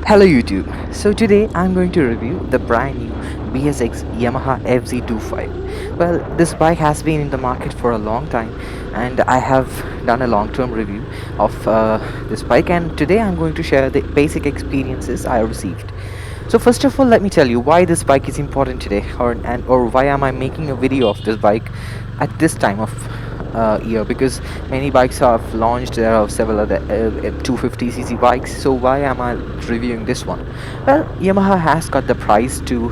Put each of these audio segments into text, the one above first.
Hello YouTube. So today I'm going to review the brand new BS6 Yamaha FZ 25. Well, this bike has been in the market for a long time and I have done a long-term review of this bike, and today I'm going to share the basic experiences I received. So first of all, let me tell you why this bike is important today, or why am I making a video of this bike at this time of year, because many bikes have launched. There are several other 250cc bikes, so why am I reviewing this one? Well, Yamaha has got the price to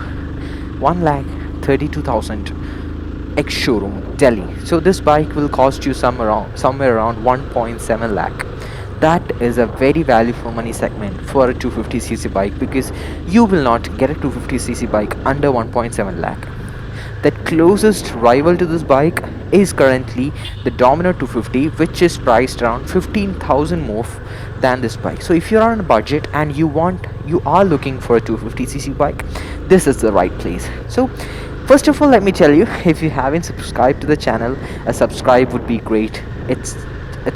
1,32,000 ex-showroom Delhi. So this bike will cost you somewhere around 1.7 lakh. That is a very value for money segment for a 250cc bike, because you will not get a 250cc bike under 1.7 lakh. The closest rival to this bike is currently the Domino 250, which is priced around 15,000 more than this bike. So if you're on a budget and you are looking for a 250cc bike, this is the right place. So first of all, let me tell you, if you haven't subscribed to the channel, a subscribe would be great. It's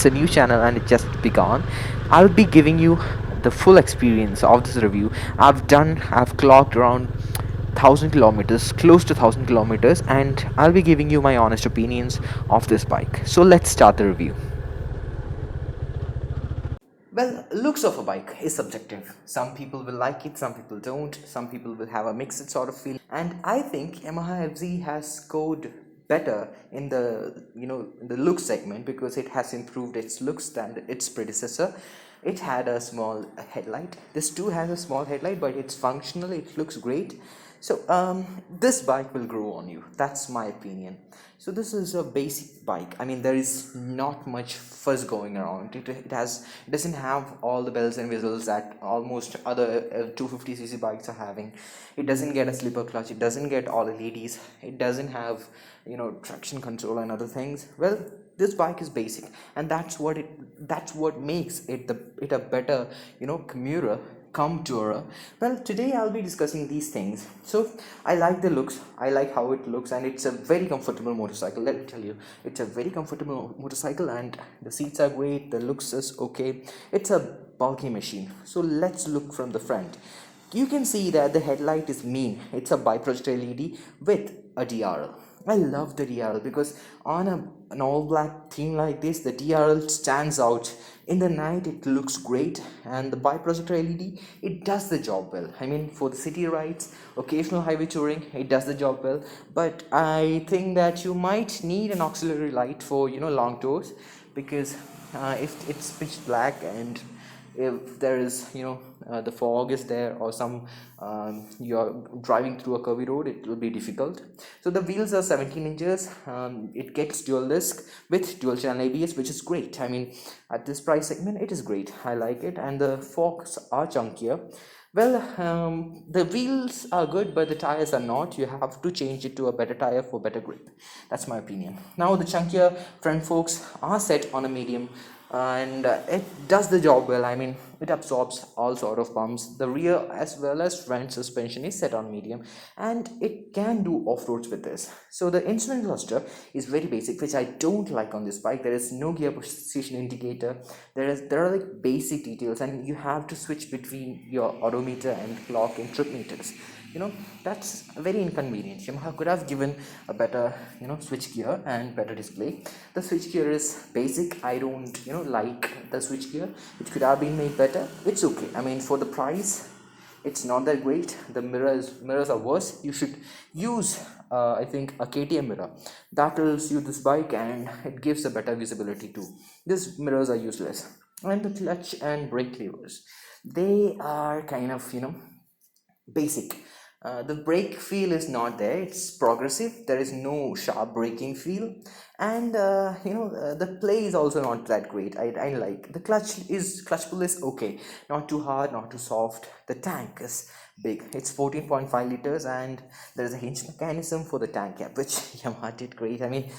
a new channel and it just begun. I'll be giving you the full experience of this review. I've clocked around 1,000 kilometers, close to 1,000 kilometers, and I'll be giving you my honest opinions of this bike. So let's start the review. Well, looks of a bike is subjective. Some people will like it, some people don't. Some people will have a mixed sort of feeling. And I think Yamaha FZ has scored better in the look segment, because it has improved its looks than its predecessor. It had a small headlight. This too has a small headlight, but it's functional. It looks great. So this bike will grow on you. That's my opinion. So this is a basic bike. I mean, there is not much fuzz going around. It doesn't have all the bells and whistles that almost other 250cc bikes are having. It doesn't get a slipper clutch. It doesn't get all LEDs. It doesn't have traction control and other things. Well, this bike is basic, and that's what makes it a better commuter come tourer. Well, today I'll be discussing these things. So I like the looks, I like how it looks, and it's a very comfortable motorcycle. Let me tell you, it's a very comfortable motorcycle, and the seats are great, the looks is okay. It's a bulky machine. So let's look from the front. You can see that the headlight is mean. It's a bi-project LED with a DRL. I love the DRL because on an all black theme like this, the DRL stands out. In the night it looks great, and the bi-project LED, it does the job well. I mean, for the city rides, occasional highway touring, it does the job well. But I think that you might need an auxiliary light for long tours, because if it's pitch black and if there is the fog is there, or some you're driving through a curvy road, it will be difficult. So the wheels are 17 inches. It gets dual disc with dual channel ABS, which is great. I mean, at this price segment it is great. I like it. And the forks are chunkier. Well, the wheels are good, but the tires are not. You have to change it to a better tire for better grip. That's my opinion. Now the chunkier front forks are set on a medium, and it does the job well. I mean, it absorbs all sort of bumps. The rear as well as front suspension is set on medium, and it can do off-roads with this. So the instrument cluster is very basic, which I don't like on this bike. There is no gear position indicator. There are like basic details, and you have to switch between your odometer and clock and trip meters. That's very inconvenient. Yamaha could have given a better switch gear and better display. The switch gear is basic. I don't like the switch gear. It could have been made better. It's okay. I mean, for the price, it's not that great. The mirrors are worse. You should use I think a KTM mirror. That will suit this bike, and it gives a better visibility too. These mirrors are useless. And the clutch and brake levers, they are kind of basic. The brake feel is not there. It's progressive. There is no sharp braking feel, and the play is also not that great. I like the clutch pull is okay, not too hard, not too soft. The tank is big. It's 14.5 liters, and there is a hinge mechanism for the tank cap, which Yamaha did great. I mean,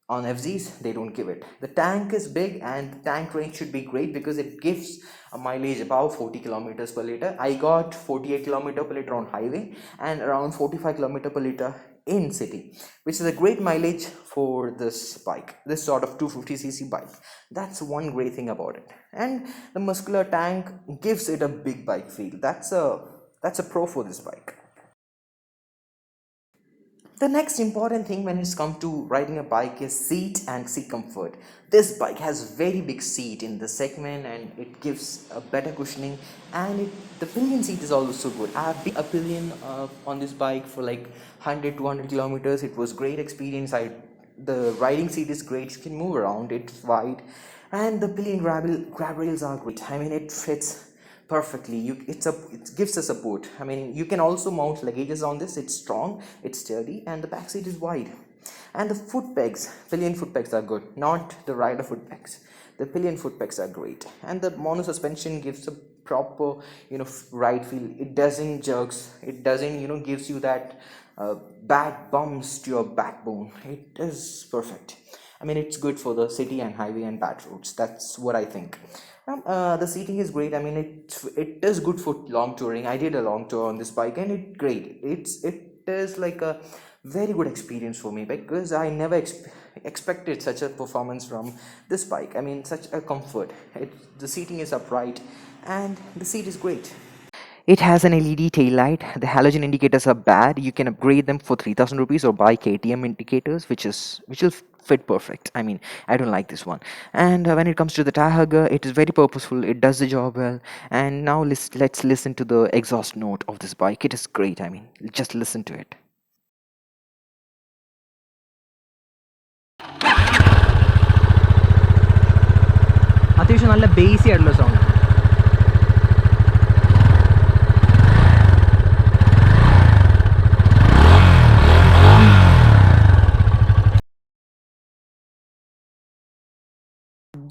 on FZs they don't give it. The tank is big, and the tank range should be great because it gives a mileage above 40 kilometers per liter. I got 48 kilometer per liter on highway and around 45 kilometer per liter in city, which is a great mileage for this bike, this sort of 250cc bike. That's one great thing about it. And the muscular tank gives it a big bike feel. That's a pro for this bike. The next important thing when it's come to riding a bike is seat and seat comfort. This bike has very big seat in the segment and it gives a better cushioning, and the pillion seat is also good. I have been a pillion on this bike for like 100 200 kilometers. It was great experience. The riding seat is great. You can move around. It's wide, and the pillion grab rails are great. I mean, it fits perfectly. It gives a support. I mean, you can also mount luggages on this. It's strong, it's sturdy, and the back seat is wide. And the foot pegs, pillion foot pegs are good, not the rider foot pegs. The pillion foot pegs are great, and the mono suspension gives a proper, ride feel. It doesn't jerks, it doesn't, gives you that bad bumps to your backbone. It is perfect. I mean, it's good for the city and highway and bad roads. That's what I think. The seating is great. I mean, it is good for long touring. I did a long tour on this bike, and it great. It is like a very good experience for me, because I never expected such a performance from this bike. I mean, such a comfort. The seating is upright, and the seat is great. It has an LED tail light. The halogen indicators are bad. You can upgrade them for 3000 rupees or buy KTM indicators, which will fit perfect. I mean, I don't like this one. And when it comes to the tire hugger, it is very purposeful. It does the job well. And now let's listen to the exhaust note of this bike. It is great. I mean, just listen to it. അത്യാവശ്യം നല്ല ബേസി ആയിട്ടുള്ള sound.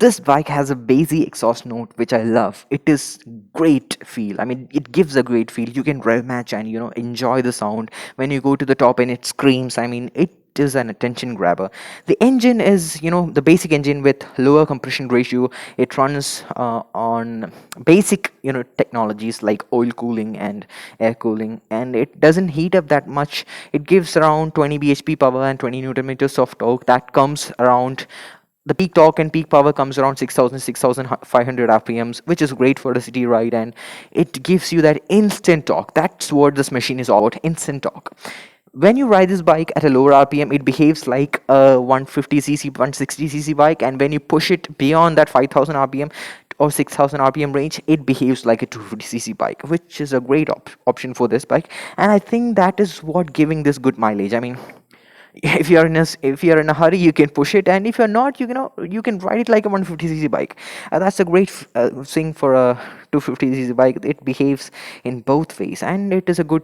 This bike has a bassy exhaust note which I love. It is great feel. I mean, it gives a great feel. You can rev match and enjoy the sound when you go to the top and it screams. I mean, it is an attention grabber. The engine is the basic engine with lower compression ratio. It runs on basic technologies like oil cooling and air cooling, and it doesn't heat up that much. It gives around 20 bhp power and 20 newton meters of torque. That comes around, the peak torque and peak power comes around 6,500 rpms, which is great for the city ride, and it gives you that instant torque. That's what this machine is all about, instant torque. When you ride this bike at a lower rpm, it behaves like a 150cc 160cc bike, and when you push it beyond that 5,000 rpm or 6,000 rpm range, it behaves like a 250cc bike, which is a great option for this bike. And I think that is what giving this good mileage. I mean, if you're in a hurry, you can push it, and if you're not, you can ride it like a 150cc bike. That's a great thing for a 250cc bike. It behaves in both ways, and it is a good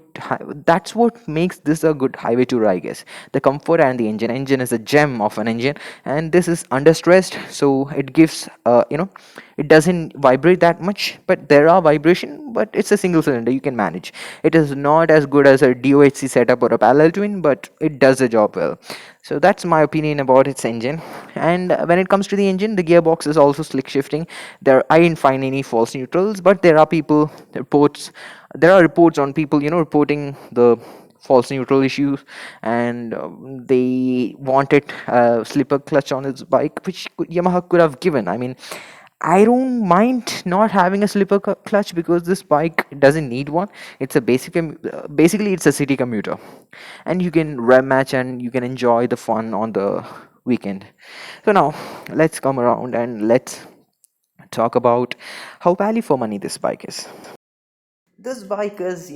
that's what makes this a good highway tour, I guess. The comfort and the engine is a gem of an engine, and this is under stressed, so it gives it doesn't vibrate that much, but there are vibration, but it's a single cylinder, you can manage. It is not as good as a DOHC setup or a parallel twin, but it does the job well. So that's my opinion about its engine. And when it comes to the engine, the gearbox is also slick shifting. I didn't find any false neutrals, but there are reports on people reporting the false neutral issues, and they wanted a slipper clutch on its bike, which Yamaha could have given. I mean, I don't mind not having a slipper clutch, because this bike doesn't need one. It's a basically it's a city commuter, and you can rev match and you can enjoy the fun on the weekend. So now let's come around and let's talk about how value for money this bike is. This bike is,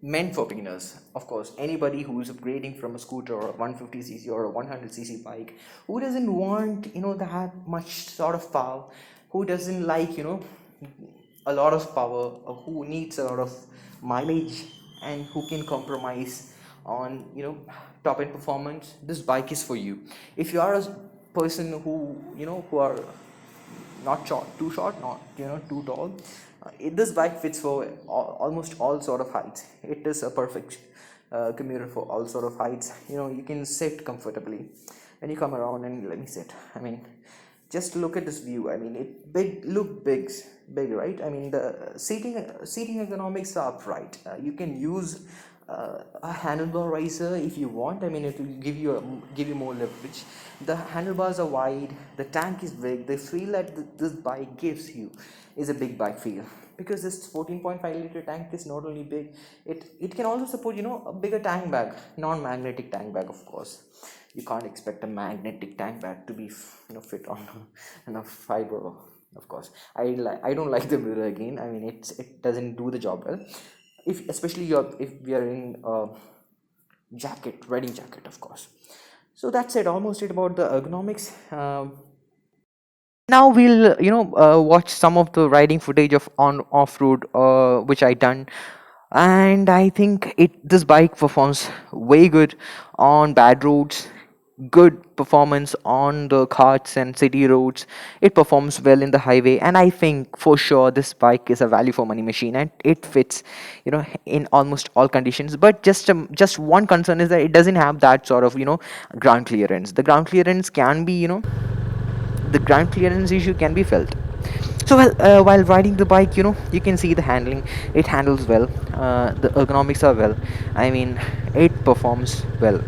meant for beginners. Of course, anybody who's upgrading from a scooter or a 150cc or a 100cc bike, who doesn't want, that much sort of power, who doesn't like, a lot of power, or who needs a lot of mileage, and who can compromise on, top end performance. This bike is for you. If you are a person who are not short, not too tall. This bike fits for almost all sort of heights. It is a perfect commuter for all sort of heights. You can sit comfortably. When you come around and let me sit. I mean, just look at this view. I mean, big, right? I mean, the seating economics are upright. You can use a handlebar riser if you want. I mean, it will give you more leverage. The handlebars are wide, the tank is big. The feel that this bike gives you is a big bike feel, because this 14.5 liter tank is not only big, it can also support, a bigger tank bag, non-magnetic tank bag, of course. You can't expect a magnetic tank bag to be fit on a fiber, of course. I don't like the mirror again. I mean, it doesn't do the job well, if especially if we are in jacket, riding jacket, of course. So that's it, almost it about the ergonomics. Now we'll watch some of the riding footage of on off road, which I done. And I think this bike performs way good on bad roads, good performance on the carts and city roads. It performs well in the highway, and I think for sure this bike is a value for money machine, and it fits in almost all conditions. But just one concern is that it doesn't have that sort of ground clearance. The ground clearance issue can be felt. So while riding the bike, you can see the handling. It handles well. The ergonomics are well. I mean, it performs well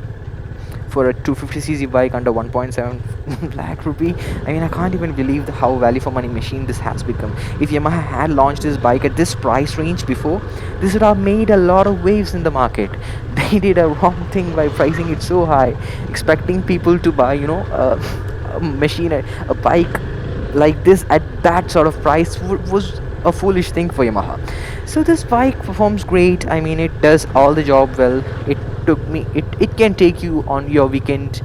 for a 250cc bike under 1.7 lakh rupee. I mean, I can't even believe how value for money machine this has become. If Yamaha had launched this bike at this price range before, this would have made a lot of waves in the market. They did a wrong thing by pricing it so high, expecting people to buy a machine, a bike like this at that sort of price was a foolish thing for Yamaha. So this bike performs great. I mean, it does all the job well. It can take you on your weekend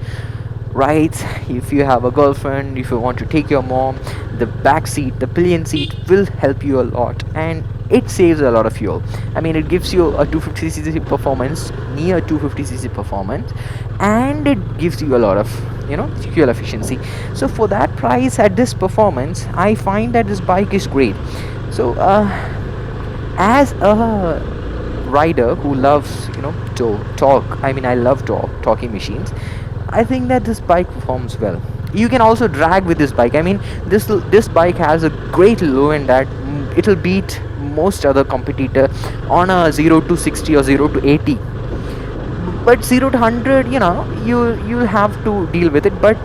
rides. If you have a girlfriend, if you want to take your mom, the back seat, the pillion seat will help you a lot, and it saves a lot of fuel. I mean, it gives you a 250cc performance, near 250cc performance, and it gives you a lot of fuel efficiency. So for that price, at this performance, I find that this bike is great. So as a rider who loves to talk, I mean, I love talking machines, I think that this bike performs well. You can also drag with this bike. I mean, this bike has a great low end that it'll beat most other competitor on a 0 to 60 or 0 to 80. But 0 to 100, you'll have to deal with it. But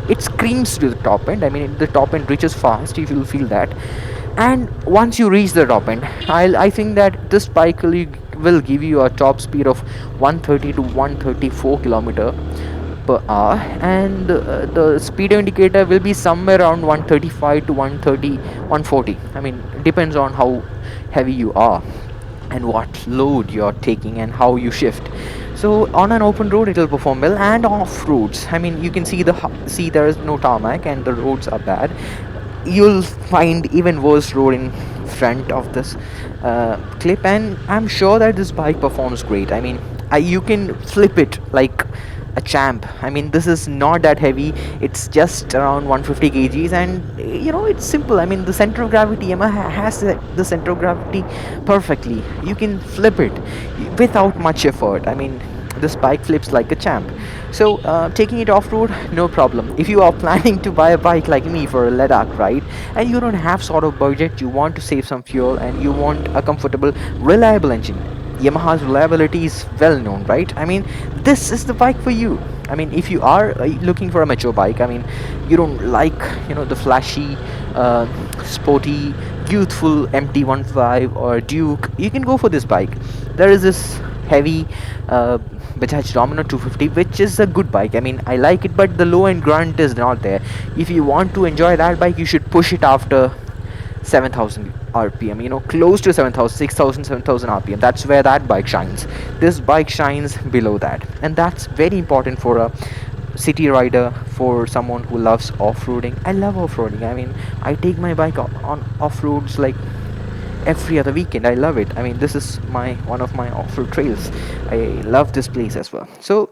it screams to the top end. I mean, the top end reaches fast, if you'll feel that. And once you reach the top end, I think that this bike will give you a top speed of 130 to 134 kilometer per hour, and the speed indicator will be somewhere around 135 to 130, 140. I mean, depends on how heavy you are and what load you're taking and how you shift. So on an open road, it will perform well, and off roads, I mean, you can see there is no tarmac and the roads are bad. You'll find even worse road in front of this clip, and I'm sure that this bike performs great. I mean, you can flip it like a champ. I mean, this is not that heavy. It's just around 150 kgs, and it's simple. I mean, the center of gravity, Yamaha has the center of gravity perfectly. You can flip it without much effort. I mean, this bike flips like a champ. So taking it off-road, no problem. If you are planning to buy a bike like me for a Ladakh ride, and you don't have sort of budget, you want to save some fuel, and you want a comfortable, reliable engine, Yamaha's reliability is well known, right? I mean, this is the bike for you. I mean, if you are looking for a mature bike, I mean, you don't like the flashy, sporty, youthful MT-15 or Duke, you can go for this bike. There is this heavy Bajaj Domino 250, which is a good bike. I mean, I like it, but the low end grunt is not there. If you want to enjoy that bike, you should push it after 7,000 rpm, close to 7,000, 6,000, 7,000 rpm. That's where that bike shines. This bike shines below that, and that's very important for a city rider, for someone who loves off-roading. I love off-roading. I mean, I take my bike on off-roads like every other weekend. I love it. I mean, this is one of my off-road trails. I love this place as well. So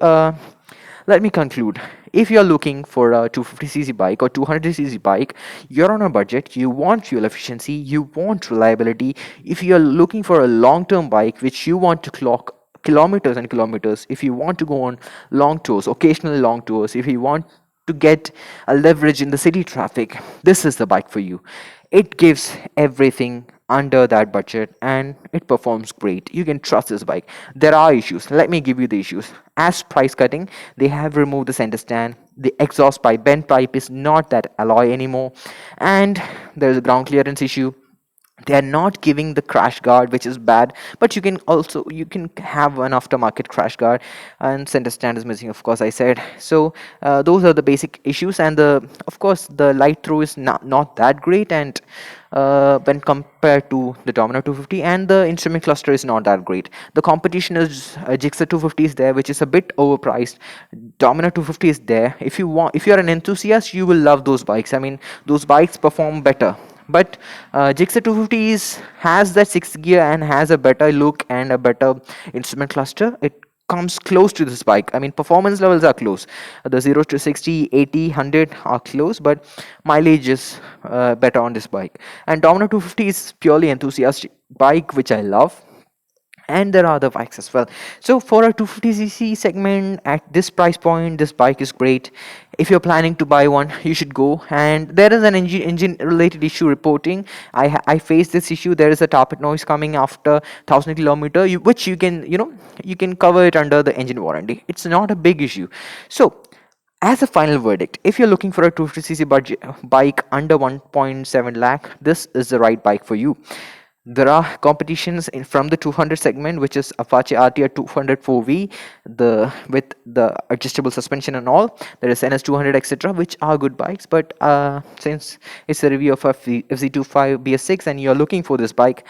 let me conclude. If you're looking for a 250cc bike or 200cc bike, you're on a budget, you want fuel efficiency, you want reliability. If you're looking for a long-term bike which you want to clock kilometers and kilometers, if you want to go on long tours, occasionally long tours, if you want to get a leverage in the city traffic, this is the bike for you. It gives everything under that budget, and it performs great. You can trust this bike. There are issues. Let me give you the issues. As price cutting, they have removed the center stand. The exhaust pipe, bent pipe is not that alloy anymore, and there's a ground clearance issue. They are not giving the crash guard, which is bad, but you can have an aftermarket crash guard. And center stand is missing, of course, I said so. Those are the basic issues, and the of course the light throw is not that great, and when compared to the Domino 250, and the instrument cluster is not that great. The competition is Gixxer 250 is there, which is a bit overpriced. Domino 250 is there. If you're an enthusiast, you will love those bikes. I mean, those bikes perform better, but Gixxer 250 has that sixth gear and has a better look and a better instrument cluster. It comes close to this bike. I mean, performance levels are close. The 0 to 60, 80, 100 are close, but mileage is better on this bike. And Domino 250 is purely enthusiast bike, which I love, and there are other bikes as well. So for a 250cc segment at this price point, this bike is great. If you're planning to buy one, you should go. And there is an engine related issue reporting. I faced this issue. There is a tappet noise coming after 1,000 kilometer, which you can cover it under the engine warranty. It's not a big issue. So as a final verdict, if you're looking for a 250cc budget bike under 1.7 lakh, this is the right bike for you. There are competitions from the 200 segment, which is Apache RTR 204V, with the adjustable suspension and all. There is NS 200, etc., which are good bikes. But since it's a review of a FZ25 BS6 and you're looking for this bike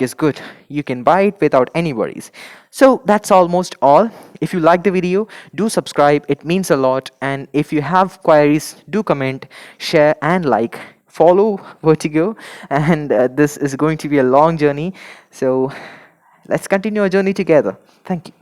is good. You can buy it without any worries. So that's almost all. If you like the video, do subscribe. It means a lot. And if you have queries, do comment, share, and like. Follow Vertigo, and this is going to be a long journey, so let's continue our journey together. Thank you.